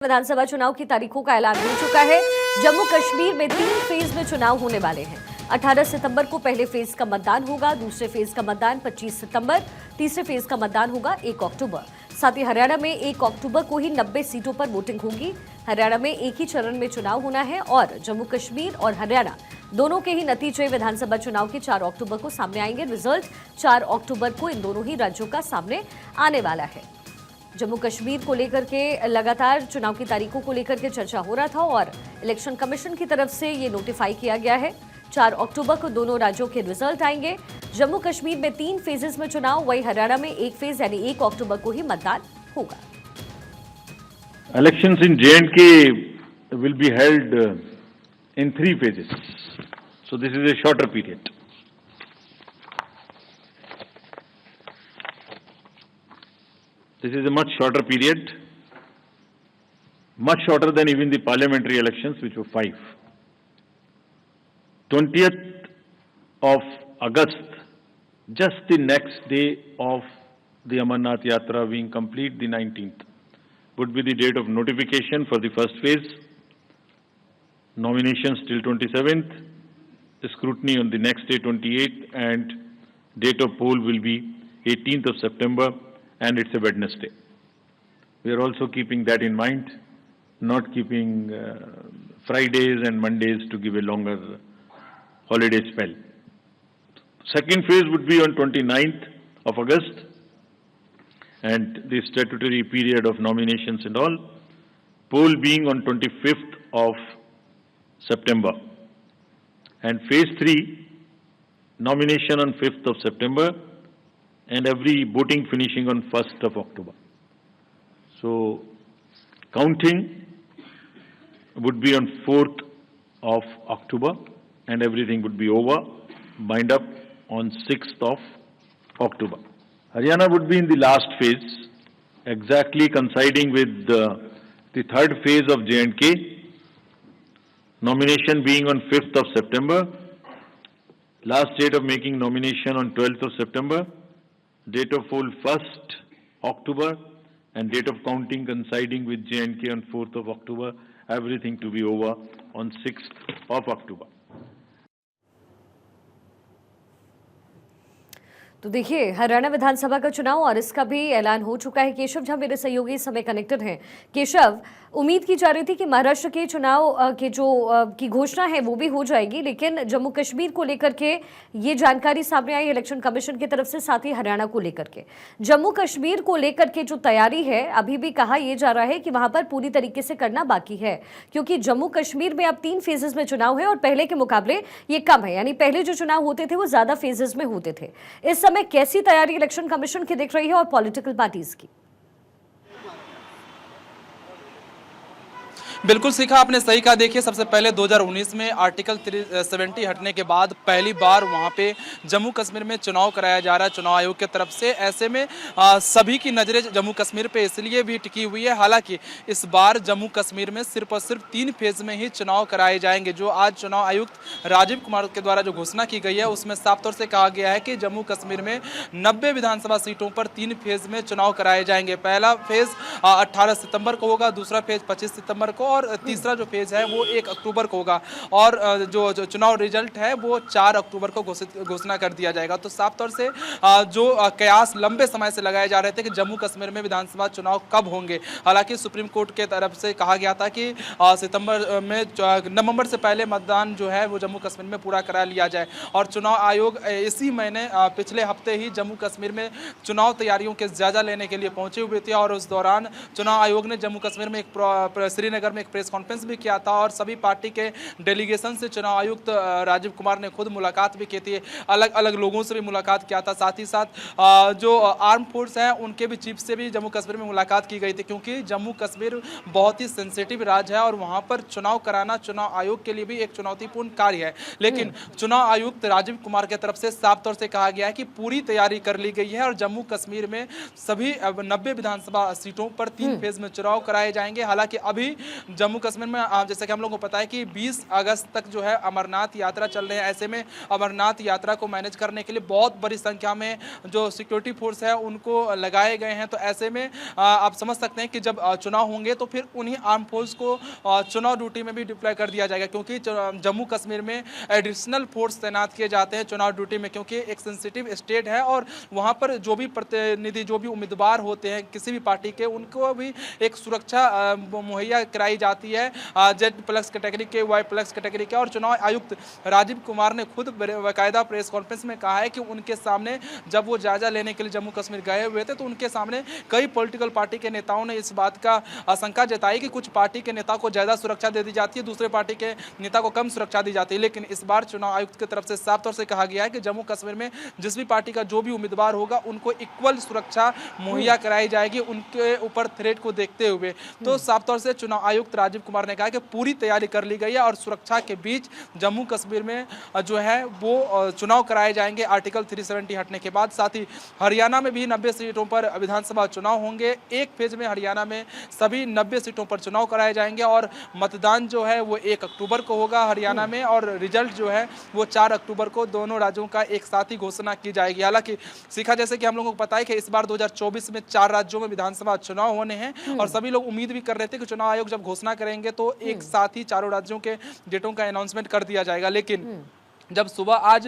विधानसभा चुनाव की तारीखों का ऐलान हो चुका है। जम्मू कश्मीर में 3 फेज में चुनाव होने वाले हैं। 18 सितंबर को पहले फेज का मतदान होगा, दूसरे फेज का मतदान 25 सितंबर, तीसरे फेज का मतदान होगा 1 अक्टूबर। साथ ही हरियाणा में 1 अक्टूबर को ही 90 सीटों पर वोटिंग होगी। हरियाणा में एक ही चरण में चुनाव होना है और जम्मू कश्मीर और हरियाणा दोनों के ही नतीजे विधानसभा चुनाव के 4 अक्टूबर को सामने आएंगे। रिजल्ट 4 अक्टूबर को इन दोनों ही राज्यों का सामने आने वाला है। जम्मू कश्मीर को लेकर के लगातार चुनाव की तारीखों को लेकर के चर्चा हो रहा था और इलेक्शन कमीशन की तरफ से ये नोटिफाई किया गया है। 4 अक्टूबर को दोनों राज्यों के रिजल्ट आएंगे। जम्मू कश्मीर में 3 फेजेस में चुनाव, वही हरियाणा में 1 फेज यानी 1 अक्टूबर को ही मतदान होगा। Elections in J&K will be held in 3 phases. So this is a shorter period. This is a much shorter period, much shorter than even the parliamentary elections, which were 5. 20th of August, just the next day of the Amarnath Yatra being complete, the 19th, would be the date of notification for the first phase, nominations till 27th, the scrutiny on the next day 28th, and date of poll will be 18th of September, and it's a Wednesday. We are also keeping that in mind, not keeping Fridays and Mondays to give a longer holiday spell. Second phase would be on 29th of August, and the statutory period of nominations and all, poll being on 25th of September. And phase 3, nomination on 5th of September, and every voting finishing on 1st of October. So, counting would be on 4th of October, and everything would be over, bind up on 6th of October. Haryana would be in the last phase, exactly coinciding with the third phase of J&K, nomination being on 5th of September, last date of making nomination on 12th of September, date of poll 1st October, and date of counting coinciding with J&K on 4th of October, everything to be over on 6th of October. तो देखिए हरियाणा विधानसभा का चुनाव और इसका भी ऐलान हो चुका है। केशव झा मेरे सहयोगी इस समय कनेक्टेड हैं। केशव, उम्मीद की जा रही थी कि महाराष्ट्र के चुनाव के की घोषणा है वो भी हो जाएगी, लेकिन जम्मू कश्मीर को लेकर के ये जानकारी सामने आई इलेक्शन कमीशन की तरफ से, साथ ही हरियाणा को लेकर के। जम्मू कश्मीर को लेकर के जो तैयारी है अभी भी कहा यह जा रहा है कि वहां पर पूरी तरीके से करना बाकी है, क्योंकि जम्मू कश्मीर में अब 3 फेजेस में चुनाव है और पहले के मुकाबले ये कम है, यानी पहले जो चुनाव होते थे वो ज्यादा फेजेस में होते थे। इस समय कैसी तैयारी इलेक्शन कमीशन की दिख रही है और पॉलिटिकल पार्टीज की? बिल्कुल सीखा आपने, सही कहा। देखिए सबसे पहले 2019 में आर्टिकल 370 हटने के बाद पहली बार वहां पे जम्मू कश्मीर में चुनाव कराया जा रहा है चुनाव आयोग की तरफ से। ऐसे में सभी की नज़रें जम्मू कश्मीर पे इसलिए भी टिकी हुई है। हालांकि इस बार जम्मू कश्मीर में सिर्फ और सिर्फ 3 फेज में ही चुनाव कराए जाएंगे। जो आज चुनाव आयुक्त राजीव कुमार के द्वारा जो घोषणा की गई है उसमें साफ तौर से कहा गया है कि जम्मू कश्मीर में 90 विधानसभा सीटों पर 3 फेज में चुनाव कराए जाएंगे। पहला फेज 18 सितंबर को होगा, दूसरा फेज 25 सितंबर को और तीसरा जो फेज है वो 1 अक्टूबर को होगा। और जो चुनाव रिजल्ट है वो 4 अक्टूबर को घोषणा कर दिया जाएगा। तो साफ तौर से जो कयास लंबे समय से लगाए जा रहे थे कि जम्मू कश्मीर में विधानसभा चुनाव कब होंगे, हालांकि सुप्रीम कोर्ट के तरफ से कहा गया था कि नवंबर से पहले मतदान जो है वो जम्मू कश्मीर में पूरा करा लिया जाए। और चुनाव आयोग इसी महीने पिछले हफ्ते ही जम्मू कश्मीर में चुनाव तैयारियों के जायजा लेने के लिए पहुंचे हुए थे और उस दौरान चुनाव आयोग ने जम्मू कश्मीर में श्रीनगर में एक प्रेस कॉन्फ्रेंस भी किया था और सभी पार्टी के डेलीगेशन से चुनाव आयुक्त राजीव कुमार ने खुद मुलाकात भी की थी, अलग अलग लोगों से भी मुलाकात किया था। साथ ही साथ जो आर्म फोर्स हैं उनके भी चीफ से भी जम्मू कश्मीर में मुलाकात की गई थी, क्योंकि जम्मू कश्मीर बहुत ही सेंसिटिव राज्य है और वहां पर चुनाव कराना चुनाव आयोग के लिए भी एक चुनौतीपूर्ण कार्य है। लेकिन चुनाव आयुक्त राजीव कुमार की तरफ से साफ तौर से कहा गया है कि पूरी तैयारी कर ली गई है और जम्मू कश्मीर में सभी 90 विधानसभा सीटों पर 3 फेज में चुनाव कराए जाएंगे। हालांकि अभी जम्मू कश्मीर में जैसे कि हम लोगों को पता है कि 20 अगस्त तक जो है अमरनाथ यात्रा चल रहे हैं। ऐसे में अमरनाथ यात्रा को मैनेज करने के लिए बहुत बड़ी संख्या में जो सिक्योरिटी फोर्स है उनको लगाए गए हैं। तो ऐसे में आप समझ सकते हैं कि जब चुनाव होंगे तो फिर उन्हीं आर्म फोर्स को चुनाव ड्यूटी में भी डिप्लॉय कर दिया जाएगा, क्योंकि जम्मू कश्मीर में एडिशनल फोर्स तैनात किए जाते हैं चुनाव ड्यूटी में, क्योंकि एक सेंसिटिव स्टेट है और वहाँ पर जो भी प्रतिनिधि, जो भी उम्मीदवार होते हैं किसी भी पार्टी के, उनको भी एक सुरक्षा मुहैया कराई जाती है Z+ कैटेगरी के, Y+ कैटेगरी के। और चुनाव आयुक्त राजीव कुमार ने खुद बाकायदा प्रेस कॉन्फ्रेंस में कहा है कि उनके सामने जब वो जायजा लेने के लिए जम्मू कश्मीर गए हुए थे तो उनके सामने कई पॉलिटिकल पार्टी के नेताओं ने इस बात का आशंका जताई कि कुछ पार्टी के नेता को ज़्यादा सुरक्षा दे दी जाती है, दूसरे पार्टी के नेता को कम सुरक्षा दी जाती है। लेकिन इस बार चुनाव आयुक्त की तरफ से साफ तौर से कहा गया है कि जम्मू कश्मीर में जिस भी पार्टी का जो भी उम्मीदवार होगा उनको इक्वल सुरक्षा मुहैया कराई जाएगी उनके ऊपर थ्रेट को देखते हुए। तो साफ तौर से चुनाव आयुक्त राजीव कुमार ने कहा कि पूरी तैयारी कर ली गई है और सुरक्षा के बीच जम्मू कश्मीर में जो है वो चुनाव कराए जाएंगे आर्टिकल 370 हटने के बाद। साथ ही हरियाणा में भी 90 सीटों पर विधानसभा चुनाव होंगे। एक फेज में हरियाणा में सभी 90 सीटों पर चुनाव कराए जाएंगे और मतदान जो है वो 1 अक्टूबर को होगा हरियाणा में, और रिजल्ट जो है वो 4 अक्टूबर को दोनों राज्यों का एक साथ ही घोषणा की जाएगी। हालांकि सीखा जैसे कि हम लोगों को पता है कि इस बार 2024 में 4 राज्यों में विधानसभा चुनाव होने हैं और सभी लोग उम्मीद भी कर रहे थे कि चुनाव आयोग जब घोषणा करेंगे तो एक साथ ही चारों राज्यों के डेटों का अनाउंसमेंट कर दिया जाएगा। लेकिन जब सुबह आज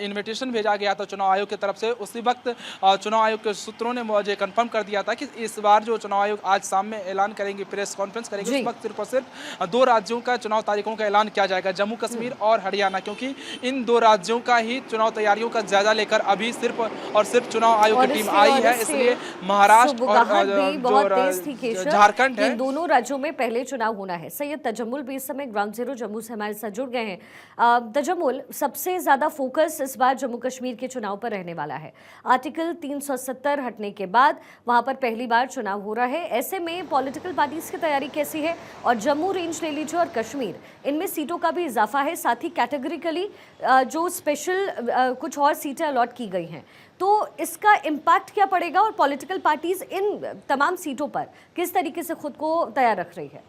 इन्विटेशन भेजा गया था चुनाव आयोग की तरफ से, उसी वक्त चुनाव आयोग के सूत्रों ने मुझे कंफर्म कर दिया था कि इस बार जो चुनाव आयोग आज शाम में ऐलान करेंगे, प्रेस कॉन्फ्रेंस करेंगे, उस वक्त सिर्फ और सिर्फ 2 राज्यों का चुनाव तारीखों का ऐलान किया जाएगा, जम्मू कश्मीर और हरियाणा, क्योंकि इन 2 राज्यों का ही चुनाव तैयारियों का जायजा लेकर अभी सिर्फ और सिर्फ चुनाव आयोग की टीम आई है। इसलिए महाराष्ट्र और झारखंड है, दोनों राज्यों में पहले चुनाव होना है। सैयद तजम्मुल भी इस समय ग्राउंड जीरो जम्मू से हमारे साथ जुड़ गए हैं। तजम्मुल, सबसे ज्यादा फोकस इस बार जम्मू कश्मीर के चुनाव पर रहने वाला है। आर्टिकल 370 हटने के बाद वहां पर पहली बार चुनाव हो रहा है। ऐसे में पॉलिटिकल पार्टीज की तैयारी कैसी है? और जम्मू रेंज ले लीजिए और कश्मीर, इनमें सीटों का भी इजाफा है, साथ ही कैटेगरिकली जो स्पेशल कुछ और सीटें अलॉट की गई हैं, तो इसका इम्पैक्ट क्या पड़ेगा और पॉलिटिकल पार्टीज इन तमाम सीटों पर किस तरीके से खुद को तैयार रख रही है?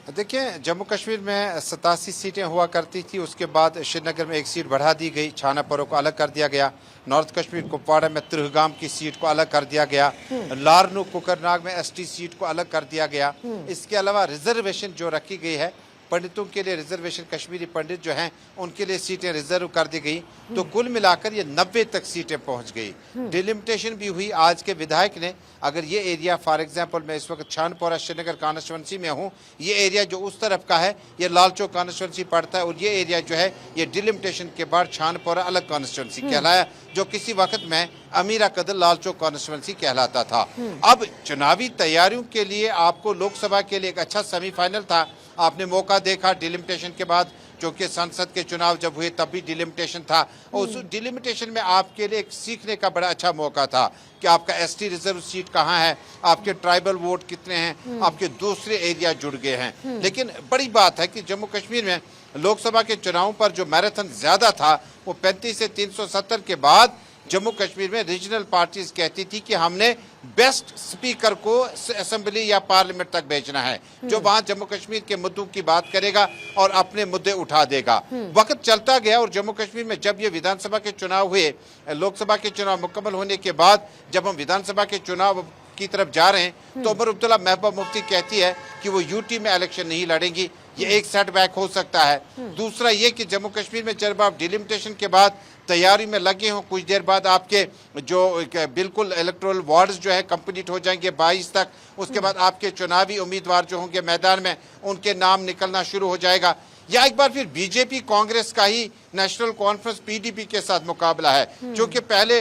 देखिए, जम्मू कश्मीर में 87 सीटें हुआ करती थी, उसके बाद श्रीनगर में 1 सीट बढ़ा दी गई, छानापुर को अलग कर दिया गया, नॉर्थ कश्मीर कुपवाड़ा में त्रिहगाम की सीट को अलग कर दिया गया, लारनू कुकरनाग में ST सीट को अलग कर दिया गया। इसके अलावा रिजर्वेशन जो रखी गई है पंडितों के लिए, रिजर्वेशन कश्मीरी पंडित जो हैं उनके लिए सीटें रिजर्व कर दी गई, तो कुल मिलाकर ये 90 तक सीटें पहुंच गई। डिलिमिटेशन भी हुई। आज के विधायक ने, अगर ये एरिया फॉर एग्जांपल मैं इस वक्त छानपोरा श्रीनगर कॉन्स्टिट्यूंसी में हूँ, ये एरिया जो उस तरफ का है ये लाल चौक कॉन्स्टिट्यूंसी पड़ता है, और ये एरिया जो है ये डिलिमिटेशन के बाद छानपोरा अलग कॉन्स्टिट्यूंसी कहलाया, जो किसी वक्त में अमीरा कदर लाल चौक कॉन्स्टिट्यूंसी कहलाता था। अब चुनावी तैयारियों के लिए आपको लोकसभा के लिए एक अच्छा सेमीफाइनल था, आपने मौका देखा डिलिमिटेशन के बाद, क्योंकि संसद के चुनाव जब हुए तब भी डिलिमिटेशन था, और उस डिलिमिटेशन में आपके लिए एक सीखने का बड़ा अच्छा मौका था कि आपका ST रिजर्व सीट कहाँ है, आपके ट्राइबल वोट कितने हैं, आपके दूसरे एरिया जुड़ गए हैं। लेकिन बड़ी बात है कि जम्मू कश्मीर में लोकसभा के चुनाव पर जो मैराथन ज्यादा था वो 35 से 370 के बाद जम्मू कश्मीर में रीजनल पार्टीज कहती थी कि हमने बेस्ट स्पीकर को असेंबली या पार्लियामेंट तक भेजना है, जो वहां जम्मू कश्मीर के मुद्दों की बात करेगा और अपने मुद्दे उठा देगा। वक्त चलता गया और जम्मू कश्मीर में जब ये विधानसभा के चुनाव हुए, लोकसभा के चुनाव मुकम्मल होने के बाद जब हम विधानसभा के चुनाव की तरफ जा रहे हैं, तो उमर अब्दुल्ला महबूबा मुफ्ती कहती है कि वो यूटी में इलेक्शन नहीं लड़ेंगी, ये एक सेटबैक हो सकता है। दूसरा ये कि जम्मू कश्मीर में जब आप डिलिमिटेशन के बाद तैयारी में लगे हों, कुछ देर बाद आपके जो बिल्कुल इलेक्टोरल वार्ड्स जो है कंप्लीट हो जाएंगे 22 तक, उसके बाद आपके चुनावी उम्मीदवार जो होंगे मैदान में उनके नाम निकलना शुरू हो जाएगा, या एक बार फिर बीजेपी कांग्रेस का ही नेशनल कॉन्फ्रेंस PDP के साथ मुकाबला है, जो कि पहले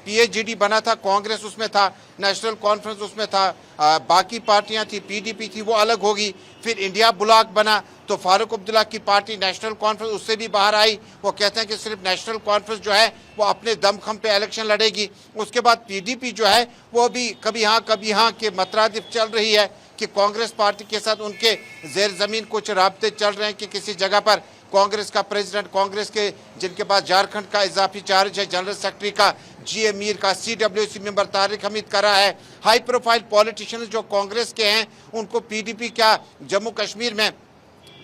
PAGD बना था, कांग्रेस उसमें था, नेशनल कॉन्फ्रेंस उसमें था, बाकी पार्टियां थी, PDP थी, वो अलग होगी। फिर इंडिया ब्लॉक बना तो फारूक अब्दुल्ला की पार्टी नेशनल कॉन्फ्रेंस उससे भी बाहर आई, वो कहते हैं कि सिर्फ नेशनल कॉन्फ्रेंस जो है वो अपने दमखम पे इलेक्शन लड़ेगी। उसके बाद PDP जो है वो भी कभी हाँ के मतरादिफ चल रही है कि कांग्रेस पार्टी के साथ उनके जेर जमीन कुछ राब्ते चल रहे हैं कि किसी जगह पर कांग्रेस का प्रेसिडेंट, कांग्रेस के जिनके पास झारखंड का इजाफी चार्ज है जनरल सेक्रेटरी का, जी मीर का, CWC मेंबर तारिक हमीद का रहा है। हाई प्रोफाइल पॉलिटिशियंस जो कांग्रेस के हैं उनको PDP क्या जम्मू कश्मीर में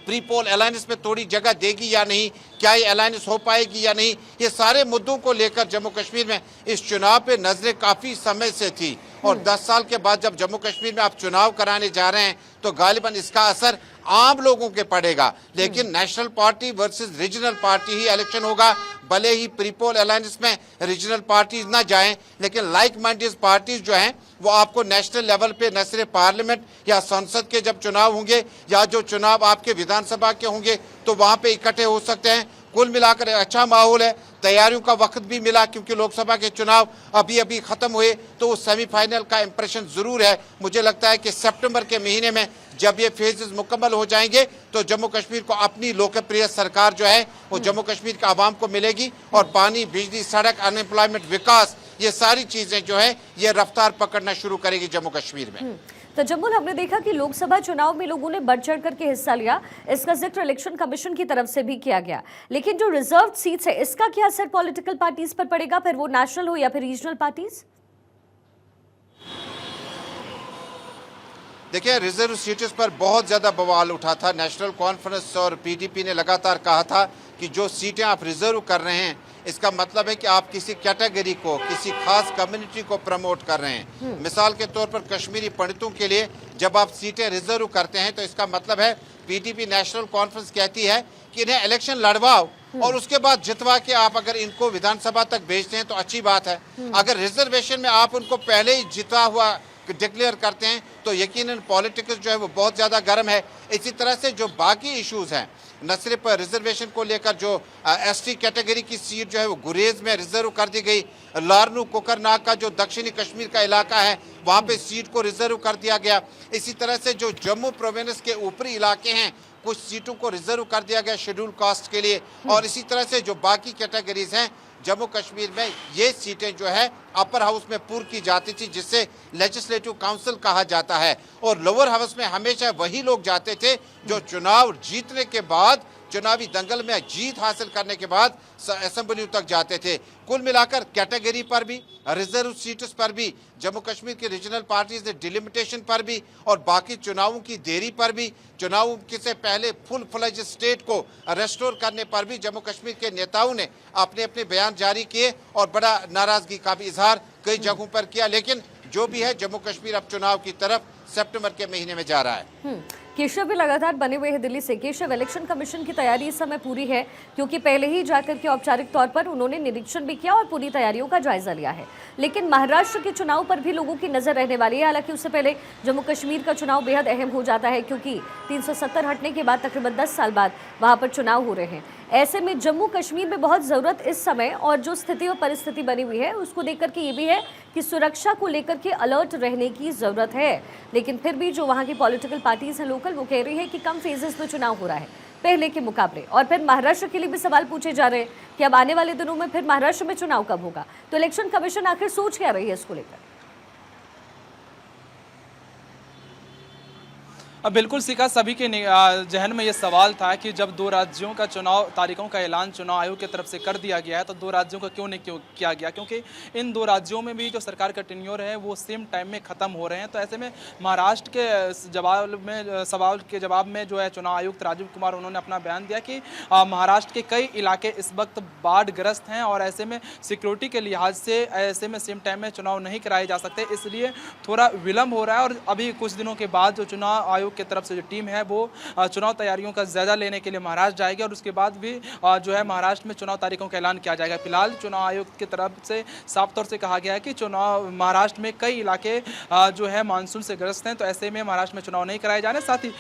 प्री पोल अलायंस में थोड़ी जगह देगी या नहीं, क्या ये अलायंस हो पाएगी या नहीं, ये सारे मुद्दों को लेकर जम्मू कश्मीर में इस चुनाव पे नजरें काफी समय से थी। और 10 साल के बाद जब जम्मू कश्मीर में आप चुनाव कराने जा रहे हैं तो गालिबन इसका असर आम लोगों के पड़ेगा। लेकिन national party versus regional party ही इलेक्शन होगा। भले ही प्री पोल अलायंस में रीजनल पार्टीज ना जाएं, लेकिन लाइक माइंडेड पार्टीज जो हैं वो आपको नेशनल लेवल पे न सिर्फ पार्लियामेंट या संसद के जब चुनाव होंगे या जो चुनाव आपके विधानसभा के होंगे तो वहां पे इकट्ठे हो सकते हैं। कुल मिलाकर अच्छा माहौल है। तैयारियों का वक्त भी मिला क्योंकि लोकसभा के चुनाव अभी अभी खत्म हुए, तो उस सेमीफाइनल का इंप्रेशन जरूर है। मुझे लगता है कि सितंबर के महीने में जब ये फेजेस मुकम्मल हो जाएंगे तो जम्मू कश्मीर को अपनी लोकप्रिय सरकार जो है वो जम्मू कश्मीर के आवाम को मिलेगी और पानी, बिजली, सड़क, अनएम्प्लॉयमेंट, विकास, ये सारी चीजें जो है ये रफ्तार पकड़ना शुरू करेगी जम्मू कश्मीर में। तो जम्मू हमने देखा कि लोकसभा चुनाव में लोगों ने बढ़ चढ़ करके हिस्सा लिया, इसका जिक्र इलेक्शन कमीशन की तरफ से भी किया गया। लेकिन जो रिजर्व सीट्स है इसका क्या असर पॉलिटिकल पार्टीज पर पड़ेगा, फिर वो नेशनल हो या फिर रीजनल पार्टीज? देखिए, रिजर्व सीट्स पर बहुत ज्यादा बवाल उठा था। नेशनल कॉन्फ्रेंस और PDP ने लगातार कहा था कि जो सीटें आप रिजर्व कर रहे हैं इसका मतलब है कि आप किसी कैटेगरी को, किसी खास कम्युनिटी को प्रमोट कर रहे हैं। मिसाल के तौर पर कश्मीरी पंडितों के लिए जब आप सीटें रिजर्व करते हैं तो इसका मतलब है PDP नेशनल कॉन्फ्रेंस कहती है कि इन्हें इलेक्शन लड़वाओ और उसके बाद जितवा के आप अगर इनको विधानसभा तक भेजते हैं तो अच्छी बात है। अगर रिजर्वेशन में आप उनको पहले ही जिता हुआ डिक्लेयर करते हैं तो यकीनन पॉलिटिक्स जो है वो बहुत ज़्यादा गर्म है। इसी तरह से जो बाकी इश्यूज हैं, न सिर्फ रिजर्वेशन को लेकर जो ST कैटेगरी की सीट जो है वो गुरेज में रिजर्व कर दी गई। लारनू कोकरनाग का जो दक्षिणी कश्मीर का इलाका है वहाँ पे सीट को रिजर्व कर दिया गया। इसी तरह से जो जम्मू प्रोविंस के ऊपरी इलाके हैं कुछ सीटों को रिजर्व कर दिया गया शेड्यूल कास्ट के लिए। और इसी तरह से जो बाकी कैटेगरीज हैं जम्मू कश्मीर में ये सीटें जो है अपर हाउस में पूर की जाती थी जिससे लेजिस्लेटिव काउंसिल कहा जाता है, और लोअर हाउस में हमेशा वही लोग जाते थे जो चुनाव जीतने के बाद, चुनावी दंगल में जीत हासिल करने के बाद असेंबली तक जाते थे। कुल मिलाकर कैटेगरी पर भी, रिजर्व सीट्स पर भी, जम्मू कश्मीर की रीजनल पार्टीज ने डिलिमिटेशन पर भी और बाकी चुनावों की देरी पर भी, चुनाव से पहले फुल फ्लेज स्टेट को रेस्टोर करने पर भी जम्मू कश्मीर के नेताओं ने अपने अपने बयान जारी किए और बड़ा नाराजगी का भी इजहार कई जगहों पर किया। लेकिन जो भी है जम्मू कश्मीर अब चुनाव की तरफ सितंबर के महीने में जा रहा है। केशव भी लगातार बने हुए हैं दिल्ली से। केशव, इलेक्शन कमीशन की तैयारी इस समय पूरी है क्योंकि पहले ही जाकर के औपचारिक तौर पर उन्होंने निरीक्षण भी किया और पूरी तैयारियों का जायजा लिया है। लेकिन महाराष्ट्र के चुनाव पर भी लोगों की नजर रहने वाली है। हालांकि उससे पहले जम्मू कश्मीर का चुनाव बेहद अहम हो जाता है क्योंकि 370 हटने के बाद तकरीबन 10 साल बाद वहां पर चुनाव हो रहे हैं। ऐसे में जम्मू कश्मीर में बहुत ज़रूरत इस समय और जो स्थिति व परिस्थिति बनी हुई है उसको देखकर के ये भी है कि सुरक्षा को लेकर के अलर्ट रहने की ज़रूरत है। लेकिन फिर भी जो वहाँ की पॉलिटिकल पार्टीज हैं लोकल, वो कह रही है कि कम फेजेस में चुनाव हो रहा है पहले के मुकाबले। और फिर महाराष्ट्र के लिए भी सवाल पूछे जा रहे हैं कि अब आने वाले दिनों में फिर महाराष्ट्र में चुनाव कब होगा। तो इलेक्शन कमीशन आखिर सोच क्या रही है इसको लेकर? अब बिल्कुल सीखा, सभी के जहन में ये सवाल था कि जब 2 राज्यों का चुनाव तारीखों का ऐलान चुनाव आयोग की तरफ से कर दिया गया है तो 2 राज्यों का क्यों किया गया, क्योंकि इन 2 राज्यों में भी जो सरकार का टेन्योर है वो सेम टाइम में ख़त्म हो रहे हैं। तो ऐसे में महाराष्ट्र के सवाल के जवाब में जो है चुनाव आयुक्त राजीव कुमार उन्होंने अपना बयान दिया कि महाराष्ट्र के कई इलाके इस वक्त बाढ़ग्रस्त हैं और ऐसे में सिक्योरिटी के लिहाज से ऐसे में सेम टाइम में चुनाव नहीं कराए जा सकते, इसलिए थोड़ा विलम्ब हो रहा है। और अभी कुछ दिनों के बाद जो चुनाव आयोग की तरफ से जो टीम है वो चुनाव तैयारियों का जायजा लेने के लिए महाराष्ट्र जाएगी और उसके बाद भी जो है महाराष्ट्र में चुनाव तारीखों का ऐलान किया जाएगा। फिलहाल चुनाव आयोग की तरफ से साफ तौर से कहा गया है कि चुनाव महाराष्ट्र में कई इलाके जो है मानसून से ग्रस्त हैं, तो ऐसे में महाराष्ट्र में चुनाव नहीं कराए जाने। साथ ही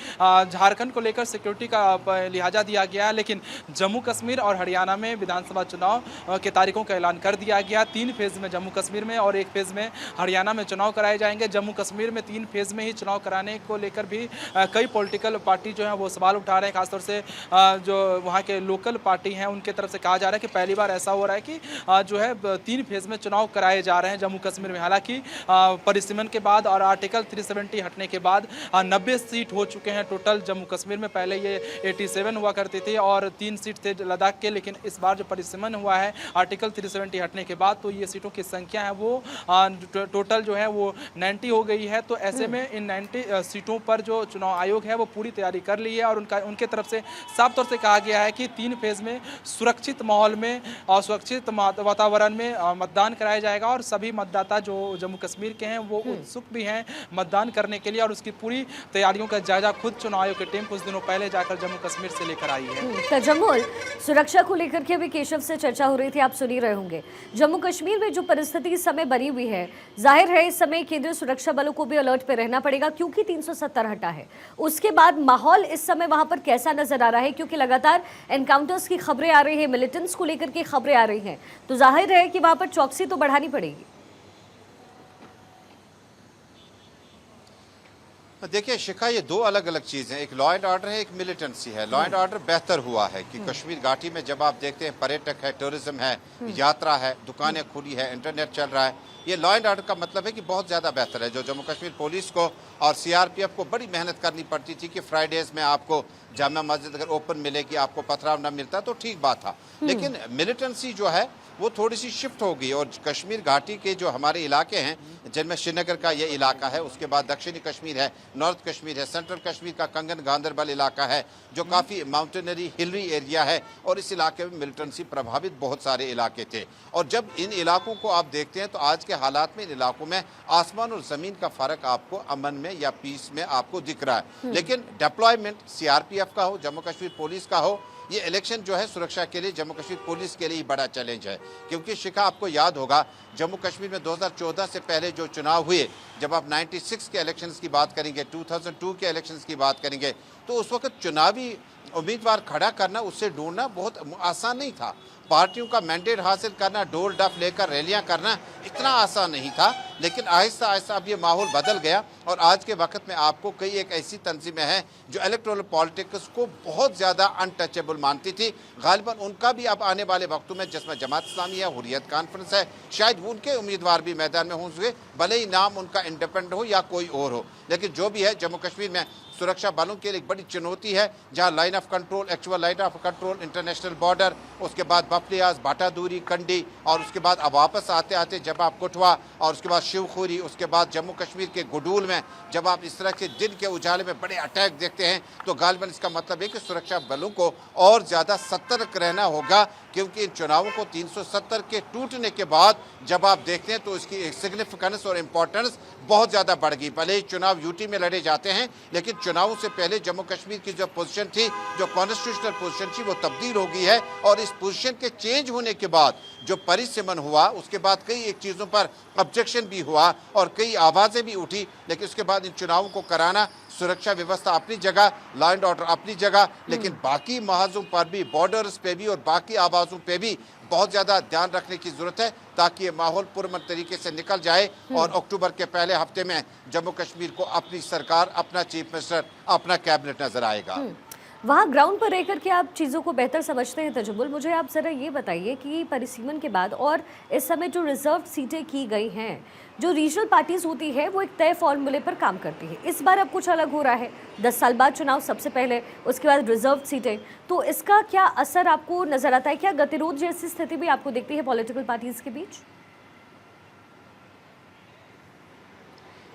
झारखंड को लेकर सिक्योरिटी का लिहाजा दिया गया है, लेकिन जम्मू कश्मीर और हरियाणा में विधानसभा चुनाव के तारीखों का ऐलान कर दिया गया। 3 फेज में जम्मू कश्मीर में और 1 फेज में हरियाणा में चुनाव कराए जाएंगे। जम्मू कश्मीर में 3 फेज में ही चुनाव कराने को लेकर भी कई पॉलिटिकल पार्टी जो है वो सवाल उठा रहे हैं, खासतौर से जो वहाँ के लोकल पार्टी हैं उनके तरफ से कहा जा रहा है कि पहली बार ऐसा हो रहा है कि जो है 3 फेज में चुनाव कराए जा रहे हैं जम्मू कश्मीर में। हालांकि परिसीमन के बाद और आर्टिकल 370 हटने के बाद 90 सीट हो चुके हैं टोटल जम्मू कश्मीर में। पहले ये 87 हुआ करती थी और 3 सीट थे लद्दाख के, लेकिन इस बार जो परिसीमन हुआ है आर्टिकल 370 हटने के बाद तो ये सीटों की संख्या है वो टोटल जो है वो 90 हो गई है। तो ऐसे में इन 90 सीटों पर जो चुनाव आयोग है वो पूरी तैयारी कर ली है और उनके तरफ से साफ तौर से कहा गया है कि 3 फेज में सुरक्षित माहौल में और सुरक्षित वातावरण में मतदान कराया जाएगा और सभी मतदाता जो जम्मू कश्मीर के हैं वो उत्सुक भी हैं मतदान करने के लिए और उसकी पूरी तैयारियों का जायजा खुद चुनाव आयोग की टीम कुछ दिनों पहले जाकर जम्मू कश्मीर से लेकर आई है। तजम्मुल, सुरक्षा को लेकर के अभी केशव से चर्चा हो रही थी, आप सुन ही रहे होंगे। जम्मू कश्मीर में जो परिस्थिति इस समय बनी हुई है, जाहिर है इस समय केंद्रीय सुरक्षा बलों को भी अलर्ट पे रहना पड़ेगा क्योंकि 370 हटा है। उसके बाद माहौल इस समय वहां पर कैसा नजर आ रहा है, क्योंकि लगातार एनकाउंटर्स की खबरें आ रही है, मिलिटेंट्स को लेकर के खबरें आ रही हैं, तो जाहिर है कि वहां पर चौकसी तो बढ़ानी पड़ेगी। देखिए शिखा, ये 2 अलग अलग चीज़ें, एक लॉ एंड ऑर्डर है, एक मिलिटेंसी है। लॉ एंड ऑर्डर बेहतर हुआ है कि कश्मीर घाटी में जब आप देखते हैं पर्यटक है, टूरिज्म है, यात्रा है, दुकानें खुली है, इंटरनेट चल रहा है, ये लॉ एंड ऑर्डर का मतलब है कि बहुत ज़्यादा बेहतर है। जो जम्मू कश्मीर पुलिस को और सीआरपीएफ को बड़ी मेहनत करनी पड़ती थी कि फ्राइडेज में आपको जामा मस्जिद अगर ओपन मिलेगी, आपको पथराव न मिलता तो ठीक बात था, लेकिन मिलिटेंसी जो है वो थोड़ी सी शिफ्ट हो गई और कश्मीर घाटी के जो हमारे इलाके हैं जिनमें श्रीनगर का ये इलाका है, उसके बाद दक्षिणी कश्मीर है, नॉर्थ कश्मीर है, सेंट्रल कश्मीर का कंगन गांधरबल इलाका है जो काफ़ी माउंटेनरी हिलरी एरिया है और इस इलाके में मिलिटेंसी प्रभावित बहुत सारे इलाके थे। और जब इन इलाकों को आप देखते हैं तो आज के हालात में इन इलाकों में आसमान और ज़मीन का फ़र्क आपको अमन में या पीस में आपको दिख रहा है। लेकिन डिप्लॉयमेंट सीआरपीएफ का हो, जम्मू कश्मीर पुलिस का हो, ये इलेक्शन जो है सुरक्षा के लिए जम्मू कश्मीर पुलिस के लिए बड़ा चैलेंज है। क्योंकि शिखा, आपको याद होगा जम्मू कश्मीर में 2014 से पहले जो चुनाव हुए, जब आप 96 के इलेक्शंस की बात करेंगे, 2002 के इलेक्शंस की बात करेंगे, तो उस वक्त चुनावी उम्मीदवार खड़ा करना, उससे ढूंढना बहुत आसान नहीं था। पार्टियों का मैंडेट हासिल करना, डोल डफ लेकर रैलियां करना इतना आसान नहीं था। लेकिन आहिस्ता आहिस्ता अब ये माहौल बदल गया और आज के वक्त में आपको कई एक ऐसी तंजीमें हैं जो इलेक्टोरल पॉलिटिक्स को बहुत ज़्यादा अनटचेबल मानती थी। गालिबन उनका भी अब आने वाले वक्तों में, जिसमें जमात इस्लामी है, हुर्रियत कॉन्फ्रेंस है, शायद उनके उम्मीदवार भी मैदान में होंगे, भले ही नाम उनका इंडिपेंडेंट हो या कोई और हो। लेकिन जो भी है, जम्मू कश्मीर में सुरक्षा बलों के लिए एक बड़ी चुनौती है, जहां line of control, actual line of control, international border, उसके बाद बफलियाज, बाटादूरी, कंडी और उसके बाद अब वापस आते आते जब आप कुटवा और उसके बाद शिवखुरी, उसके बाद जम्मू कश्मीर के गुडूल में जब आप इस तरह के दिन के उजाले में बड़े अटैक देखते हैं, तो गालिबन इसका मतलब है कि सुरक्षा बलों को और ज़्यादा सतर्क रहना होगा। क्योंकि इन चुनावों को 370 के टूटने के बाद जब आप देखते हैं तो इसकी सिग्निफिकेंस और इम्पोर्टेंस बहुत ज़्यादा बढ़ गई। भले ही चुनाव यूटी में लड़े जाते हैं, लेकिन चुनावों से पहले जम्मू कश्मीर की जो पोजीशन थी, जो कॉन्स्टिट्यूशनल पोजीशन थी, वो तब्दील हो गई है। और इस पोजीशन के चेंज होने के बाद जो परिसीमन हुआ, उसके बाद कई एक चीज़ों पर ऑब्जेक्शन भी हुआ और कई आवाज़ें भी उठी, लेकिन उसके बाद इन चुनावों को कराना, सुरक्षा व्यवस्था अपनी जगह, लॉ एंड ऑर्डर अपनी जगह, लेकिन बाकी महाजों पर भी, बॉर्डर्स पे भी और बाकी आवाज़ों पे भी बहुत ज़्यादा ध्यान रखने की ज़रूरत है ताकि ये माहौल पुरअमन तरीके से निकल जाए और अक्टूबर के पहले हफ्ते में जम्मू कश्मीर को अपनी सरकार, अपना चीफ मिनिस्टर, अपना कैबिनेट नजर आएगा। वहाँ ग्राउंड पर रहकर के आप चीज़ों को बेहतर समझते हैं तजुम्मुल, मुझे आप ज़रा ये बताइए कि परिसीमन के बाद और इस समय जो रिजर्व सीटें की गई हैं, जो रीजनल पार्टीज होती है वो एक तय फॉर्मूले पर काम करती है। इस बार अब कुछ अलग हो रहा है, 10 साल बाद चुनाव सबसे पहले, उसके बाद रिजर्व सीटें, तो इसका क्या असर आपको नज़र आता है? क्या गतिरोध जैसी स्थिति भी आपको दिखती है पॉलिटिकल पार्टीज के बीच?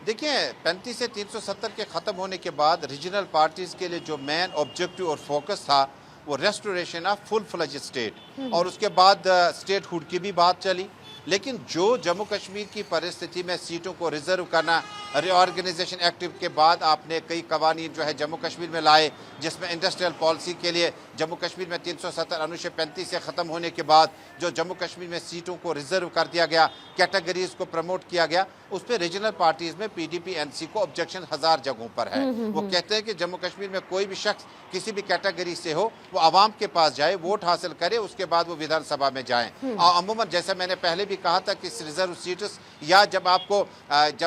देखिए, 35 से 370 के ख़त्म होने के बाद रीजनल पार्टीज़ के लिए जो मेन ऑब्जेक्टिव और फोकस था वो restoration of full fledged state और उसके बाद स्टेट हुड की भी बात चली। लेकिन जो जम्मू कश्मीर की परिस्थिति में सीटों को रिजर्व करना, रीऑर्गेनाइजेशन एक्ट के बाद आपने कई कवानीन जो है जम्मू कश्मीर में लाए, जिसमें इंडस्ट्रियल पॉलिसी के लिए जम्मू कश्मीर में 370 अनुच्छेद 35 से ख़त्म होने के बाद जो जम्मू कश्मीर में सीटों को रिजर्व कर दिया गया, कैटेगरीज को प्रमोट किया गया, उस पर रीजनल पार्टीज में पीडीपी एनसी को ऑब्जेक्शन 1000 जगहों पर है। वो कहते हैं कि जम्मू कश्मीर में कोई भी शख्स किसी भी कैटेगरी से हो वो आवाम के पास जाए, वोट हासिल करे, उसके बाद वो विधानसभा में जाए। अमूमन जैसे मैंने पहले भी कहा था कि रिजर्व सीट्स या जब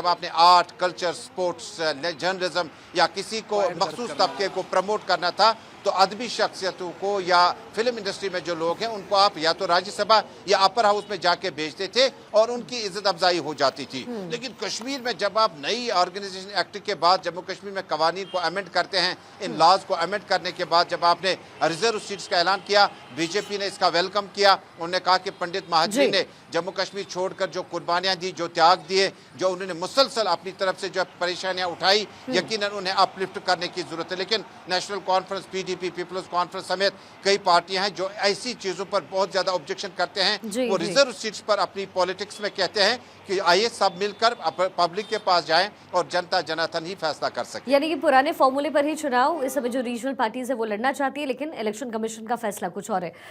आपने आर्ट, कल्चर, स्पोर्ट्स, जर्नलिज्म या किसी को मखसूस तबके को प्रमोट करना था तो अदबी शख्सियतों को या फिल्म इंडस्ट्री में जो लोग हैं उनको आप या तो राज्यसभा या अपर हाउस में जाके भेजते थे और उनकी इज्जत अफजाई हो जाती थी। लेकिन कश्मीर में जब आप नई ऑर्गेनाइजेशन एक्ट के बाद जम्मू कश्मीर में कवानीन को अमेंड करते हैं, इन लॉज को अमेंड करने के बाद जब आपने रिजर्व सीट्स का ऐलान किया, बीजेपी ने इसका वेलकम किया। उन्होंने कहा कि पंडित महाजनी ने जम्मू कश्मीर छोड़कर जो कुर्बानियां दी, जो त्याग दिए, जो उन्होंने मुसलसल अपनी तरफ से जो परेशानियां उठाई, यकीनन उन्हें अपलिफ्ट करने की जरूरत है। लेकिन national conference, PDP, people's conference समेत कई पार्टियां हैं जो ऐसी चीजों पर बहुत ज्यादा ऑब्जेक्शन करते हैं। वो रिजर्व सीट्स पर अपनी पॉलिटिक्स में कहते हैं कि आइए सब मिलकर पब्लिक के पास जाएं और जनता जनार्दन ही फैसला कर सके। यानी कि पुराने फॉर्मूले पर ही चुनाव इस समय जो रीजनल पार्टीज है वो लड़ना चाहती है, लेकिन इलेक्शन कमीशन का फैसला कुछ और है।